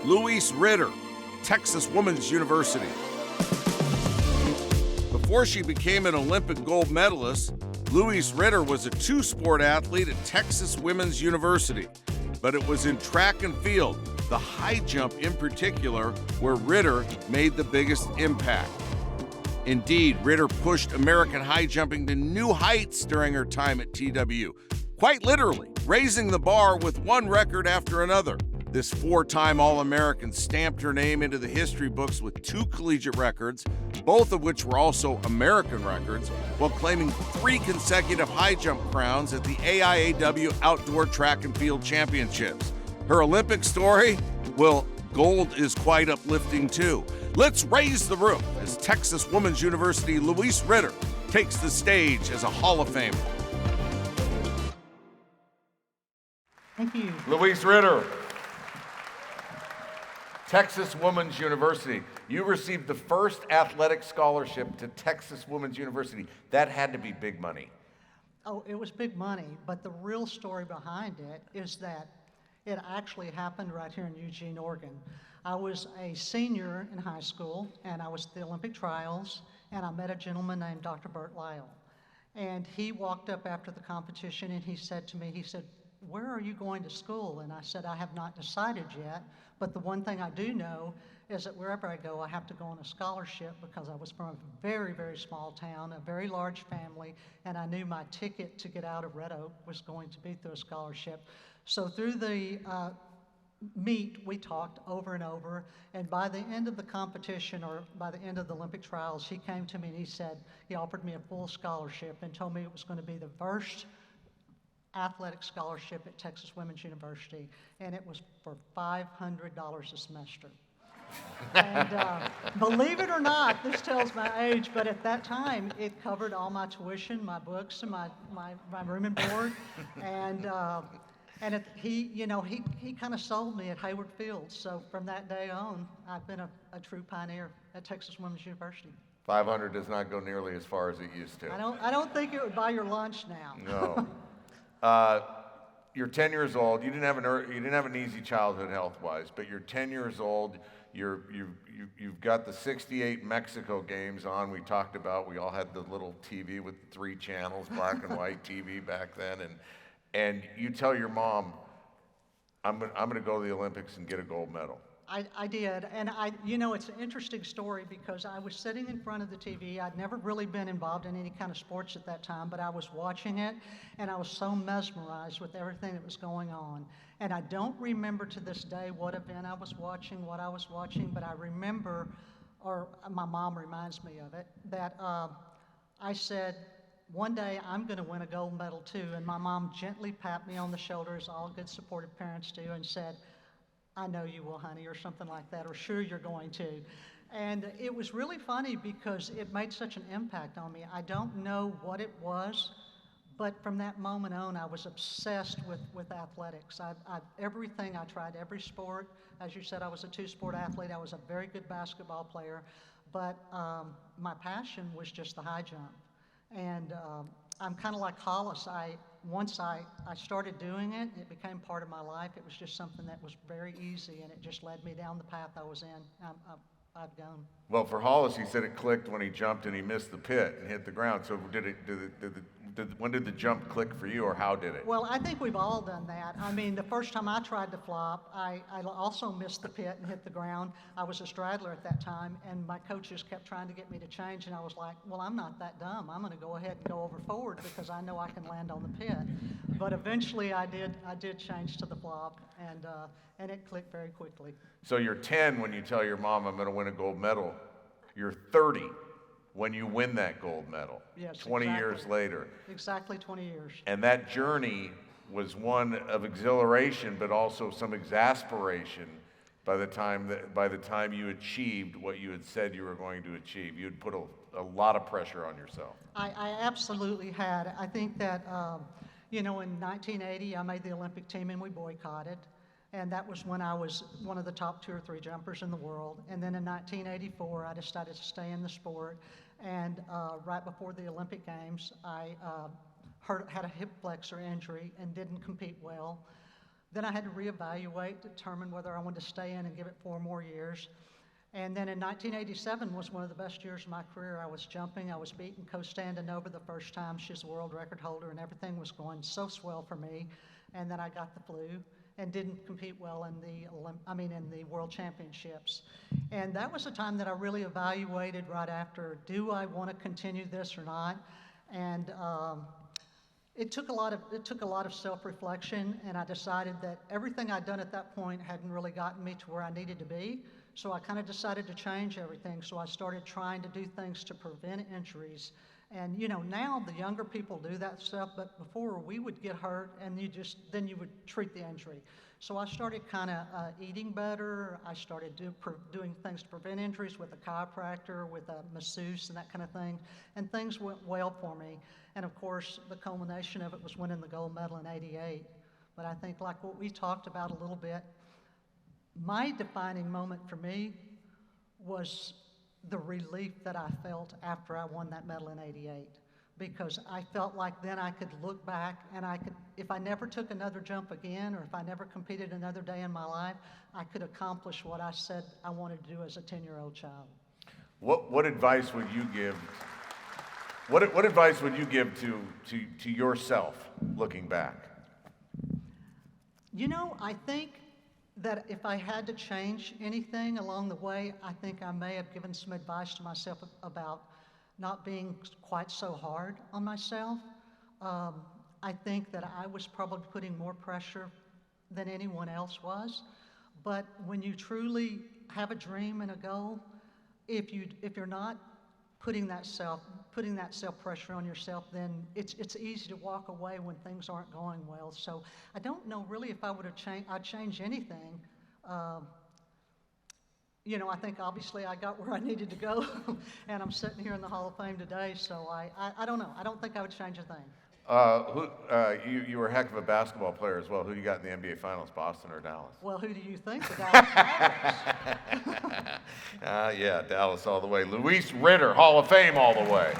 Louise Ritter, Texas Women's University. Before she became an Olympic gold medalist, Louise Ritter was a two-sport athlete at Texas Women's University. But it was in track and field, the high jump in particular, where Ritter made the biggest impact. Indeed, Ritter pushed American high jumping to new heights during her time at TW, quite literally, raising the bar with one record after another. This four-time All-American stamped her name into the history books with 2 collegiate records, both of which were also American records, while claiming 3 consecutive high jump crowns at the AIAW Outdoor Track and Field Championships. Her Olympic story? Well, gold is quite uplifting too. Let's raise the roof as Texas Women's University Louise Ritter takes the stage as a Hall of Famer. Thank you. Louise Ritter, Texas Women's University. You received the first athletic scholarship to Texas Women's University. That had to be big money. Oh, it was big money, but the real story behind it is that it actually happened right here in Eugene, Oregon. I was a senior in high school, and I was at the Olympic trials, and I met a gentleman named Dr. Burt Lyle. And he walked up after the competition, and he said to me, "Where are you going to school?" And I said, "I have not decided yet, but the one thing I do know is that wherever I go, I have to go on a scholarship because I was from a very, very small town, a very large family, and I knew my ticket to get out of Red Oak was going to be through a scholarship." So through the meet, we talked over and over, and by the end of the competition, or by the end of the Olympic trials, he came to me and he offered me a full scholarship and told me it was going to be the first athletic scholarship at Texas Women's University, and it was for $500 a semester. And believe it or not, this tells my age, but at that time, it covered all my tuition, my books, and my room and board. And he kind of sold me at Hayward Field. So from that day on, I've been a true pioneer at Texas Women's University. 500 does not go nearly as far as it used to. I don't think it would buy your lunch now. No. You're 10 years old. You didn't have an easy childhood health-wise, but you're 10 years old. You've got the '68 Mexico games on. We talked about. We all had the little TV with 3 channels, black and white TV back then, and you tell your mom, I'm going to go to the Olympics and get a gold medal. I did, and it's an interesting story because I was sitting in front of the TV. I'd never really been involved in any kind of sports at that time, but I was watching it, and I was so mesmerized with everything that was going on. And I don't remember to this day what event I was watching, but I remember, or my mom reminds me of it, that I said, one day I'm going to win a gold medal too, and my mom gently pat me on the shoulder, as all good supportive parents do, and said, "I know you will, honey," or something like that, or "Sure, you're going to." And it was really funny because it made such an impact on me. I don't know what it was, but from that moment on, I was obsessed with athletics. Everything I tried, every sport. As you said, I was a 2-sport athlete. I was a very good basketball player, but my passion was just the high jump. And I'm kind of like Hollis. Once I started doing it, it became part of my life. It was just something that was very easy, and it just led me down the path I was in. I've gone. Well, for Hollis, he said it clicked when he jumped and he missed the pit and hit the ground. So when did the jump click for you, or how did it? Well, I think we've all done that. I mean, the first time I tried to flop, I also missed the pit and hit the ground. I was a straddler at that time, and my coaches kept trying to get me to change, and I was like, well, I'm not that dumb. I'm going to go ahead and go over forward because I know I can land on the pit. But eventually I did change to the flop, and it clicked very quickly. So you're 10 when you tell your mom, "I'm going to win a gold medal." You're 30 when you win that gold medal. Yes, 20 exactly. years later. Exactly 20 years. And that journey was one of exhilaration, but also some exasperation by the time you achieved what you had said you were going to achieve. You had put a lot of pressure on yourself. I absolutely had. I think that, in 1980, I made the Olympic team and we boycotted. And that was when I was one of the top 2 or 3 jumpers in the world. And then in 1984, I decided to stay in the sport. And right before the Olympic Games, I had a hip flexor injury and didn't compete well. Then I had to reevaluate, determine whether I wanted to stay in and give it 4 more years. And then in 1987 was one of the best years of my career. I was jumping, I was beating Costantinova the first time. She's the world record holder, and everything was going so swell for me. And then I got the flu and didn't compete well in the World Championships. And that was a time that I really evaluated right after, do I want to continue this or not? And it took a lot of self-reflection, and I decided that everything I'd done at that point hadn't really gotten me to where I needed to be. So I kind of decided to change everything. So I started trying to do things to prevent injuries. And now the younger people do that stuff, but before we would get hurt and then you would treat the injury. So I started kind of eating better. I started doing things to prevent injuries with a chiropractor, with a masseuse and that kind of thing. And things went well for me. And of course, the culmination of it was winning the gold medal in '88. But I think like what we talked about a little bit, my defining moment for me was the relief that I felt after I won that medal in '88, because I felt like then I could look back and if I never took another jump again, or if I never competed another day in my life, I could accomplish what I said I wanted to do as a 10-year-old child. What advice would you give? What advice would you give to yourself looking back? I think that if I had to change anything along the way, I think I may have given some advice to myself about not being quite so hard on myself. I think that I was probably putting more pressure than anyone else was. But when you truly have a dream and a goal, if you're not putting that self pressure on yourself, then it's easy to walk away when things aren't going well. So I don't know really if I would have I'd change anything. I think obviously I got where I needed to go, and I'm sitting here in the Hall of Fame today. So I don't know. I don't think I would change a thing. You were a heck of a basketball player as well. Who you got in the NBA Finals, Boston or Dallas? Well, who do you think? The Dallas Mavericks. Yeah, Dallas all the way. Louise Ritter, Hall of Fame all the way.